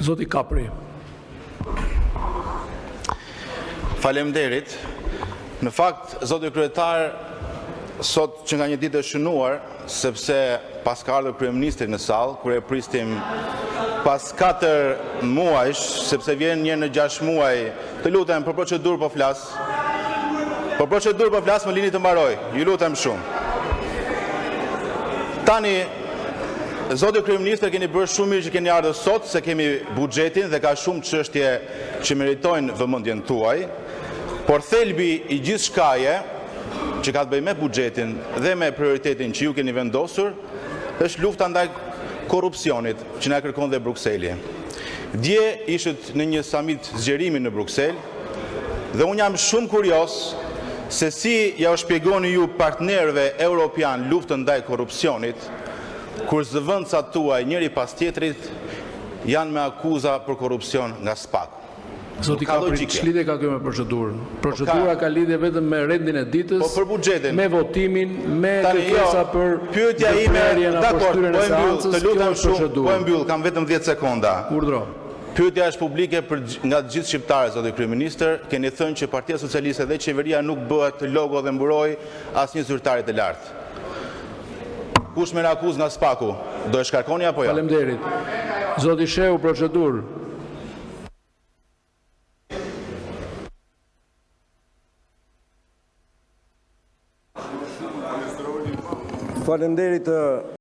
Zoti Kapri. Faleminderit. Në fakt, zoti kryetar, sot që nga një ditë e shënuar, sepse pas ka ardhur kryeministri në sallë, kur e pristim pas 4 muajsh, sepse vjen një në 6 muaj, të lutem për procedurë po flas. Për procedurë po flas, më lini të mbaroj. Ju lutem shumë. Tani, zoti kryeministër, keni bërë shumë mirë që keni ardhur sot, se kemi buxhetin dhe ka shumë çështje që meritojnë vëmendjen tuaj. Por thelbi i gjithë shkaje që ka të bëjë me buxhetin dhe me prioritetin që ju keni vendosur është lufta ndaj korrupsionit që na kërkon dhe Brukseli. Dje ishit në një summit zgjerimi në Bruksel dhe unë jam shumë kurioz se si ja u shpjegoni ju partnerëve europian luftën ndaj korrupsionit kur zëvendësat tuaj njëri pas tjetrit janë me akuza për korrupsion nga SPAK. Zoti Kapri, ç'lidhje ka kjo me procedurën? Procedura ka lidhje vetëm me rendin e ditës, po për buxhetin, me votimin, me kërkesa për pyetja ime, dakor, po e mbyll, të lutem shumë, po e mbyll, kam vetëm 10 sekonda. Urdhro. Pyetja është publike nga të gjithë shqiptarët, zoti kryeministër, keni thënë që Partia Socialiste dhe qeveria nuk bëhet logo dhe mburoj asnjë zyrtari të lartë. Kush merr akuzë nga SPAK-u? Do e shkarkoni apo jo? Faleminderit. Zoti Shehu, procedurë. Faleminderit